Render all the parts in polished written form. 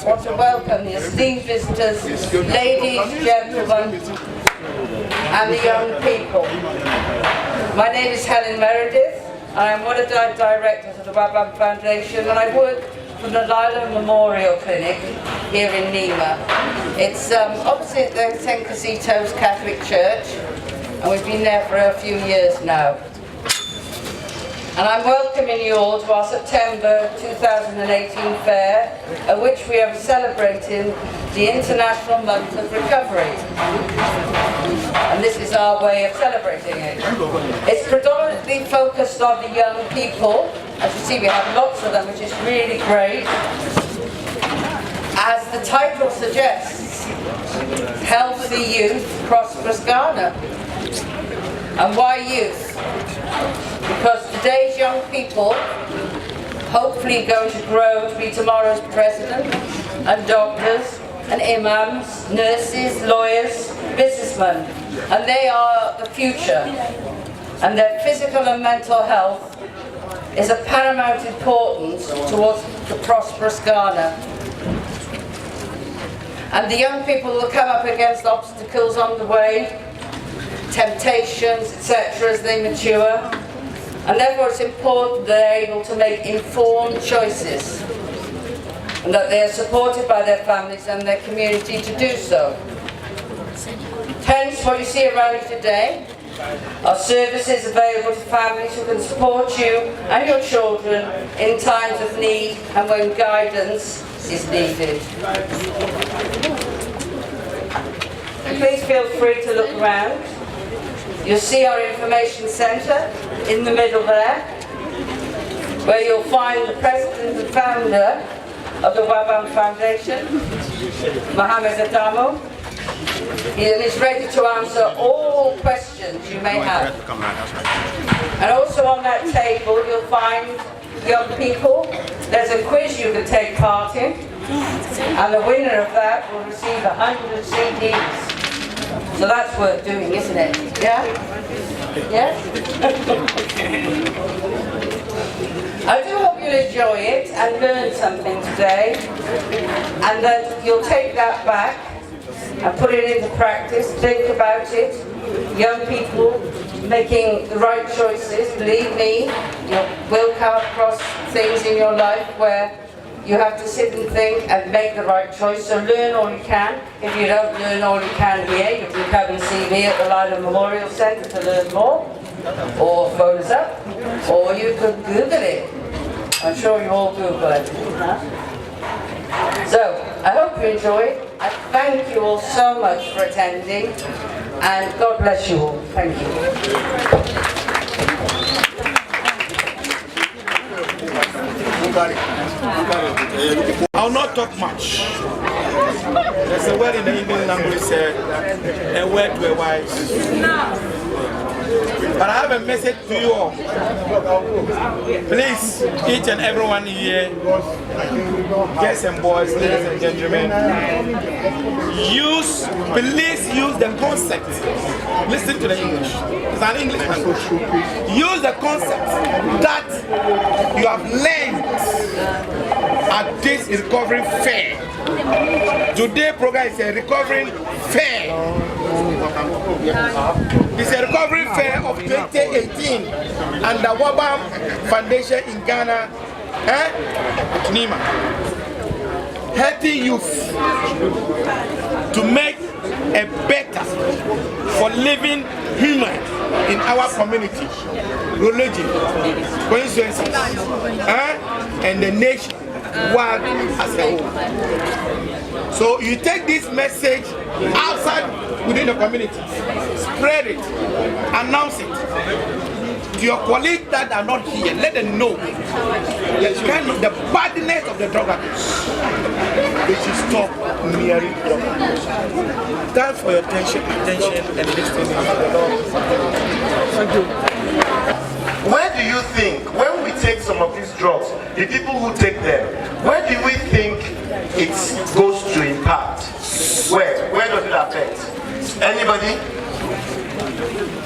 want to welcome the esteemed visitors, ladies, gentlemen, and the young people. My name is Helen Meredith. I am one of the directors of the Wabharm Foundation, and I work from the Lila Memorial Clinic here in Nima. It's opposite the St. Casito's Catholic Church, and we've been there for a few years now. And I'm welcoming you all to our September 2018 fair, at which we are celebrating the International Month of Recovery. And this is our way of celebrating it. It's predominantly focused on the young people. As you see, we have lots of them, which is really great. As the title suggests, Healthy Youth, Prosperous Ghana. And why youth? Because today's young people hopefully going to grow to be tomorrow's president and doctors and imams, nurses, lawyers, businessmen, and they are the future. And their physical and mental health is of paramount importance towards the prosperous Ghana. And the young people will come up against obstacles on the way, temptations, etc., as they mature. And therefore it's important they're able to make informed choices and that they are supported by their families and their community to do so. Hence, what you see around you today are services available to families who can support you and your children in times of need and when guidance is needed. Please feel free to look around. You'll see our information centre in the middle there, where you'll find the president and founder of the Wabharm Foundation, Mohammed Adamo. He is ready to answer all questions you may have. And also on that table you'll find young people. There's a quiz you can take part in, and the winner of that will receive 100 CDs. So that's worth doing, isn't it? Yeah? Yes? I do hope you'll enjoy it and learn something today, and that you'll take that back and put it into practice. Think about it. Young people making the right choices, believe me, you will come across things in your life where you have to sit and think and make the right choice, so learn all you can. If you don't learn all you can here, you can come and see me at the Lila Memorial Centre to learn more, or phone us up, or you could Google it. I'm sure you all Google it. So, I hope you enjoy it. I thank you all so much for attending, and God bless you all. Thank you. I'll not talk much. There's a word in the English language said, a word to a wise. But I have a message to you all. Please, each and everyone here, girls and boys, ladies and gentlemen, please use the concept. Listen to the English. It's an English language. Use the concept that you have learned at this recovery fair. Today's program is a recovery fair. It's a recovery fair of 2018 and the Wabharm Foundation in Ghana, Nima. Healthy youth to make a better for living human in our community, religion, coincidences, and the nation world as a whole. So you take this message outside within the community, spread it, announce it to your colleagues that are not here. Let them know the badness of the drug abuse. They should stop nearing drug abuse. Thanks for your attention and listening to the Lord. Thank you. Where do you think, when we take some of these drugs, the people who take them, where do we think it goes to impact? Where? Where does it affect? Anybody?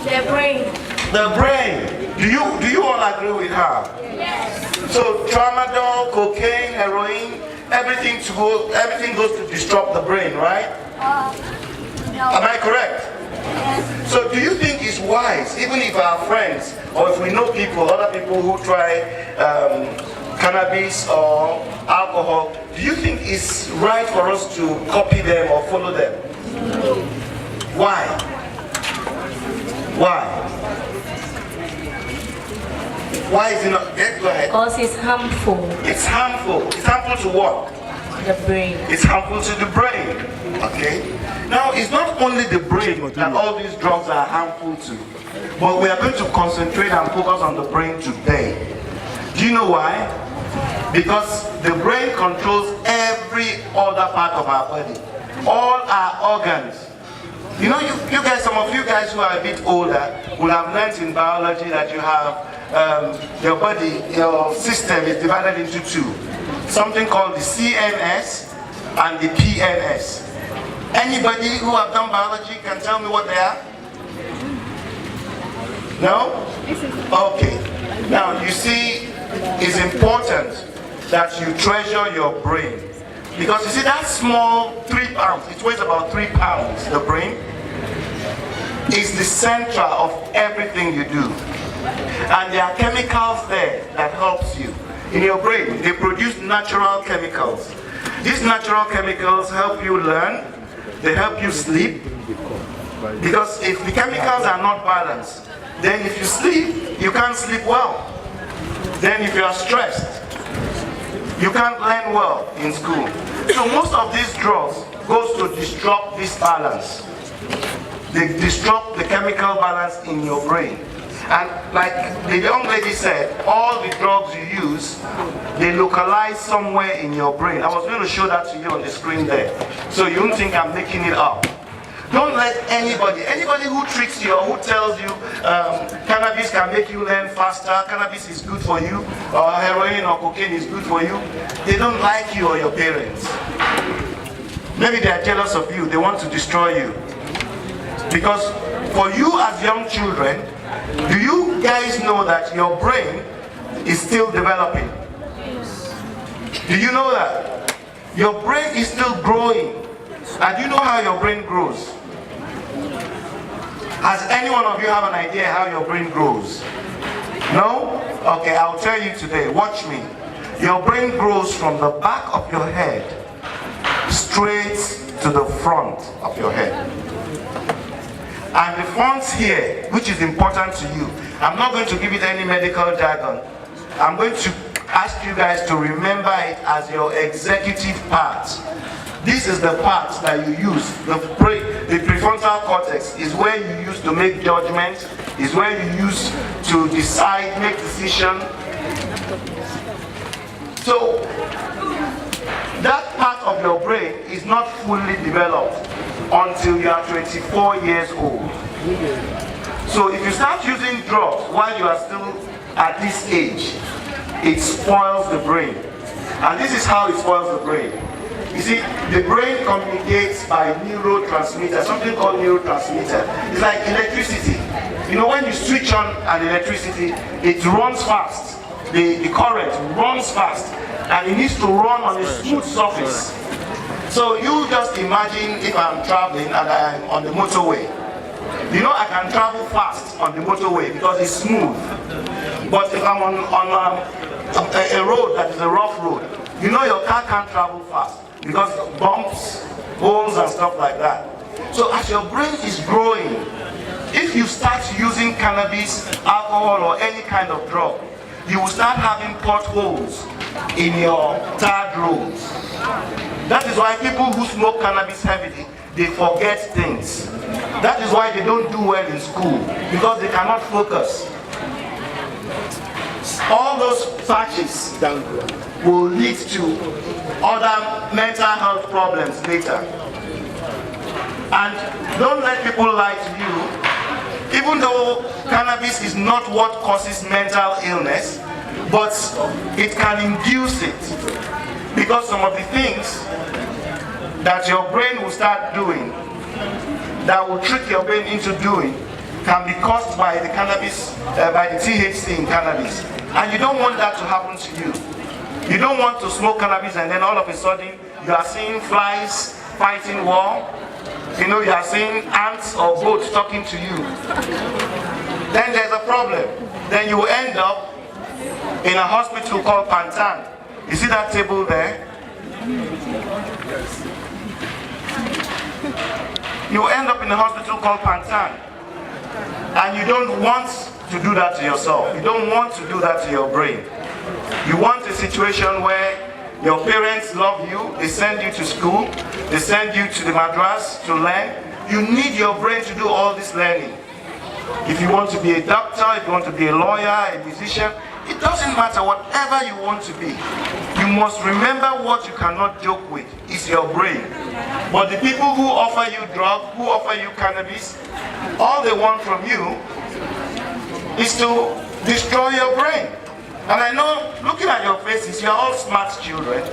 The brain. The brain. Do you all agree with her? Yes. So tramadol, cocaine, heroin, everything goes to disrupt the brain, right? No. Am I correct? So do you think it's wise, even if our friends, or if we know people, other people who try cannabis or alcohol, do you think it's right for us to copy them or follow them? Why? Why? Why is it not? Yes, go ahead. Because it's harmful It's harmful. It's harmful to what? to the brain. It's harmful to the brain. Okay? Now, it's not only the brain that all these drugs are harmful to, but we are going to concentrate and focus on the brain today. Do you know why? Because the brain controls every other part of our body, all our organs. You know, you guys, some of you guys who are a bit older will have learned in biology that you have your body, your system is divided into two. Something called the CNS and the PNS. Anybody who have done biology can tell me what they are? No? Okay. Now, you see, it's important that you treasure your brain. Because you see that small 3 pounds, it weighs about 3 pounds, the brain, is the center of everything you do. And there are chemicals there that helps you. In your brain, they produce natural chemicals. These natural chemicals help you learn, they help you sleep. Because if the chemicals are not balanced, then if you sleep, you can't sleep well. Then if you are stressed, you can't learn well in school. So most of these drugs goes to disrupt this balance. They disrupt the chemical balance in your brain. And like the young lady said, all the drugs you use, they localize somewhere in your brain. I was going to show that to you on the screen there. So you don't think I'm making it up. Don't let anybody who tricks you or who tells you cannabis can make you learn faster, cannabis is good for you, or heroin or cocaine is good for you, they don't like you or your parents. Maybe they are jealous of you, they want to destroy you. Because for you as young children, do you guys know that your brain is still developing? Do you know that? Your brain is still growing. And do you know how your brain grows? Has any one of you have an idea how your brain grows? No? Okay, I'll tell you today. Watch me. Your brain grows from the back of your head straight to the front of your head. And the front here, which is important to you, I'm not going to give it any medical jargon. I'm going to ask you guys to remember it as your executive part. This is the part that you use. The prefrontal cortex is where you use to make judgments, is where you use to decide, make decisions. So, that part of your brain is not fully developed until you are 24 years old. So if you start using drugs while you are still at this age, it spoils the brain. And this is how it spoils the brain. You see, the brain communicates by neurotransmitter, something called neurotransmitter. It's like electricity. You know, when you switch on an electricity, it runs fast. The current runs fast, and it needs to run on a smooth surface. So you just imagine if I'm traveling and I'm on the motorway. You know, I can travel fast on the motorway because it's smooth. But if I'm on a road that is a rough road, you know your car can't travel fast because of bumps, holes and stuff like that. So as your brain is growing, if you start using cannabis, alcohol or any kind of drug, you will start having potholes in your tarred roads. That is why people who smoke cannabis heavily, they forget things. That is why they don't do well in school, because they cannot focus. All those patches will lead to other mental health problems later. And don't let people lie to you. Even though cannabis is not what causes mental illness, but it can induce it. Because some of the things that your brain will start doing, that will trick your brain into doing, can be caused by the cannabis, by the THC in cannabis. And you don't want that to happen to you. You don't want to smoke cannabis and then all of a sudden you are seeing flies fighting war. You know, you are seeing ants or goats talking to you. Then there's a problem. Then you end up in a hospital called Pantan. You see that table there? You end up in a hospital called Pantan. And you don't want to do that to yourself. You don't want to do that to your brain. You want a situation where your parents love you, they send you to school, they send you to the madras to learn. You need your brain to do all this learning. If you want to be a doctor, if you want to be a lawyer, a musician, it doesn't matter, whatever you want to be. You must remember what you cannot joke with is your brain. But the people who offer you drugs, who offer you cannabis, all they want from you is to destroy your brain. And I know, looking at your faces, you're all smart children.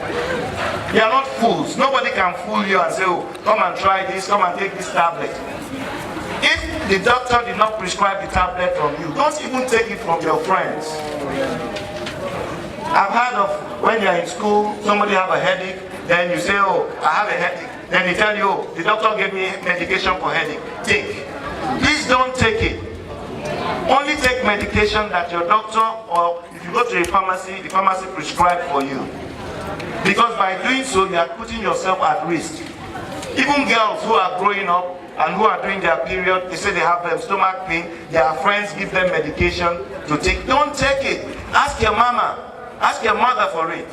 You're not fools. Nobody can fool you and say, oh, come and try this, come and take this tablet. If the doctor did not prescribe the tablet from you, don't even take it from your friends. I've heard of when you're in school, somebody have a headache, then you say, oh, I have a headache. Then they tell you, oh, the doctor gave me medication for headache. Take. Please don't take it. Only take medication that your doctor, or if you go to a pharmacy, the pharmacy prescribed for you. Because by doing so, you are putting yourself at risk. Even girls who are growing up and who are doing their period, they say they have stomach pain, their friends give them medication to take. Don't take it. Ask your mama, ask your mother for it.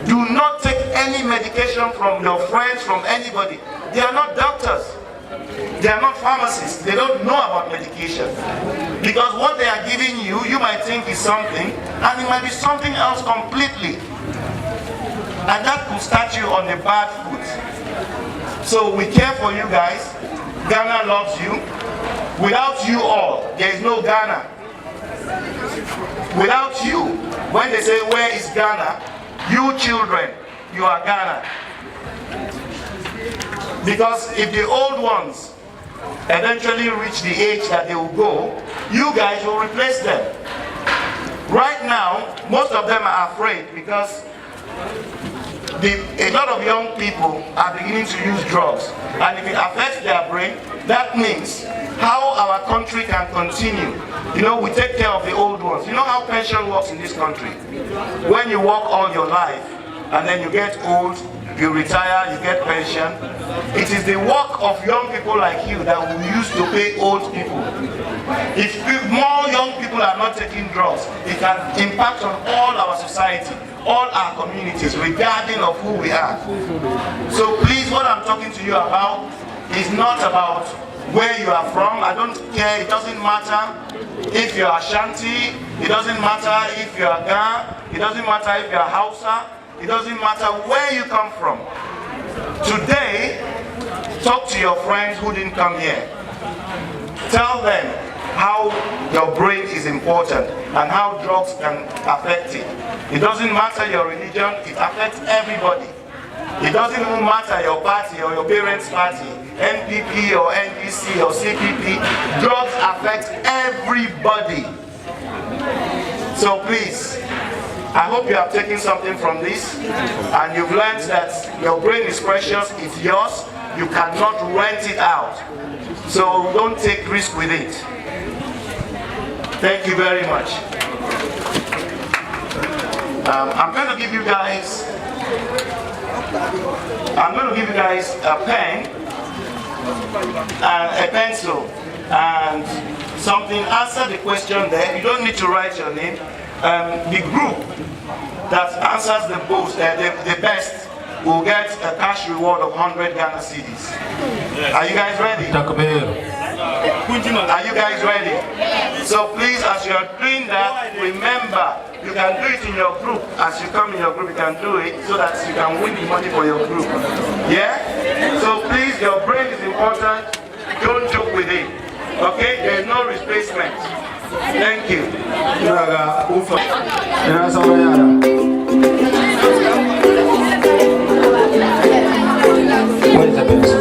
Do not take any medication from your friends, from anybody. They are not doctors. They are not pharmacists. They don't know about medication. Because what they are giving you, you might think is something, and it might be something else completely. And that could start you on a bad foot. So we care for you guys. Ghana loves you. Without you all, there is no Ghana. Without you, when they say, where is Ghana? You children, you are Ghana. Because if the old ones eventually reach the age that they will go, you guys will replace them. Right now, most of them are afraid because a lot of young people are beginning to use drugs. And if it affects their brain, that means how our country can continue. You know, we take care of the old ones. You know how pension works in this country? When you work all your life and then you get old, you retire, you get pension. It is the work of young people like you that we use to pay old people. If more young people are not taking drugs, it can impact on all our society, all our communities, regarding of who we are. So please, what I'm talking to you about is not about where you are from. I don't care. It doesn't matter if you're Ashanti. It doesn't matter if you're Ghana. It doesn't matter if you're Hausa. It doesn't matter where you come from. Today, talk to your friends who didn't come here. Tell them how your brain is important and how drugs can affect it. It doesn't matter your religion, it affects everybody. It doesn't even matter your party or your parents' party, NPP or NDC or CPP. Drugs affect everybody. So please, I hope you have taken something from this and you've learned that your brain is precious, it's yours, you cannot rent it out. So don't take risk with it. Thank you very much. I'm going to give you guys a pen and a pencil and something. Answer the question there. You don't need to write your name. The group that answers the best will get a cash reward of 100 Ghana cedis. Are you guys ready? Are you guys ready? So please, as you are doing that, remember, you can do it in your group. As you come in your group, you can do it so that you can win the money for your group. Yeah? So please, your brain is important. Don't joke with it. Okay? There is no replacement. Thank you. What is the pencil?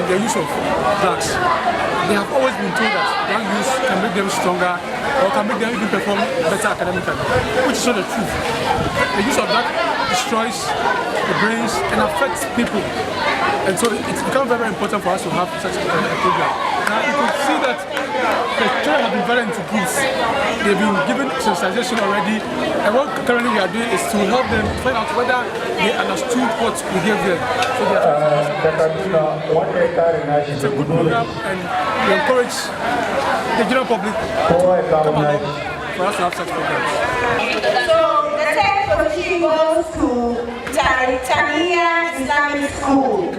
the use of drugs. They have always been told that drug use can make them stronger or can make them even perform better academically, which is not the truth. The use of drug destroys the brains and affects people. And so it's become very, very important for us to have such a program. Now you can see that the children have been very into booths. They've been given sensitization already, and what currently we are doing is to help them find out whether they understood what we gave them. So they are it's a good program, and we encourage the general public to come along for us to have such programs. So the third position goes to Tania Islamic School,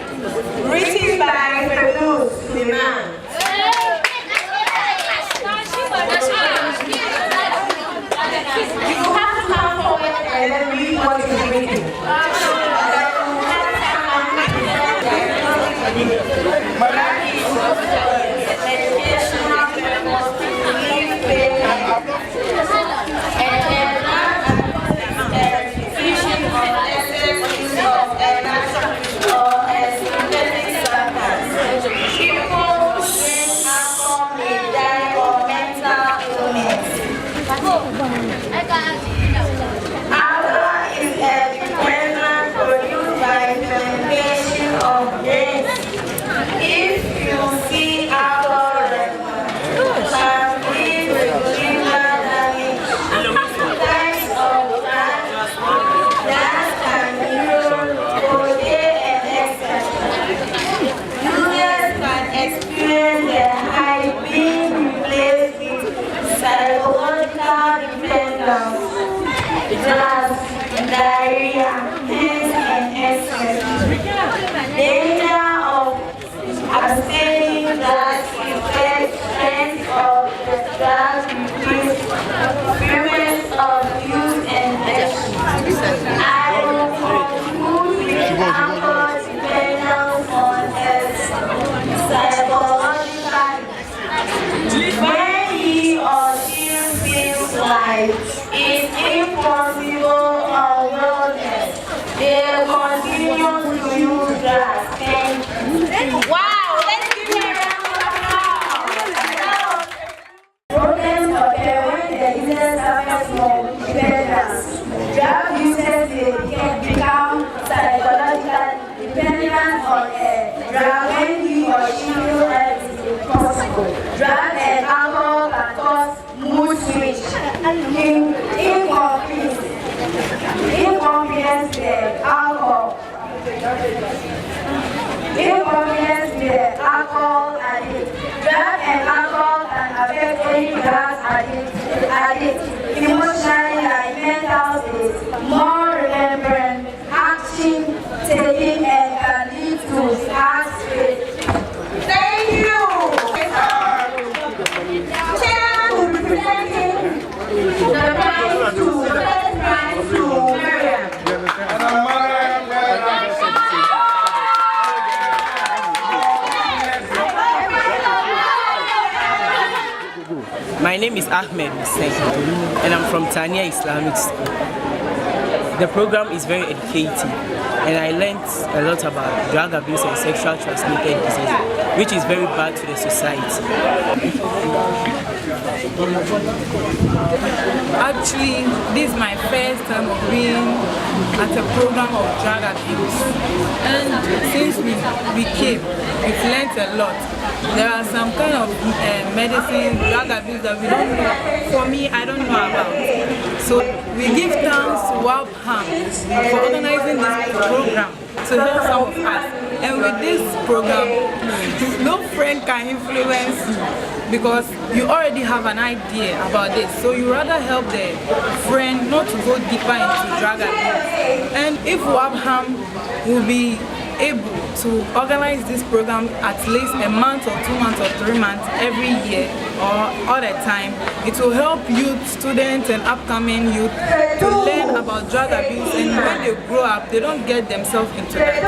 written by Ferdous Suleiman. You have to come forward and then read what is written. Diarrhea, pain and excess. Danger of abstaining drugs affects strength of the drug use, frequency of use and action. I will conclude with alcohol dependence on psychological. When he or she feels like it's impossible or wellness, they continue to use drugs. Wow, let's give me a round of applause. Problems occur when the user suffers from dependence. Drug users can become psychologically dependent on a drug when he or she feels that it is impossible. Drug and alcohol can cause mood swings, inconvenience with alcohol. Inconvenience with alcohol addict. Drug and alcohol can affect any drug addict. Emotionally like mental state, more remembrance, action taking, and can lead to heart rate. Thank you. Chairman will be presenting the prize to Miriam. My name is Ahmed Hussein and I'm from Tania Islamic School. The program is very educative and I learned a lot about drug abuse and sexual transmitted diseases, which is very bad to the society. Actually, this is my first time of being at a program of drug abuse, and since we came, we've learned a lot. There are some kind of medicine, drug abuse that we don't know. For me, I don't know about. So we give thanks to Wabharm for organizing this program to help some of us. And with this program, no friend can influence you because you already have an idea about this. So you rather help the friend not to go deeper into drug abuse. And if Wabharm will be able to organize this program at least a month or 2 months or 3 months every year or all the time, it will help youth, students and upcoming youth to learn about drug abuse, and when they grow up they don't get themselves into that.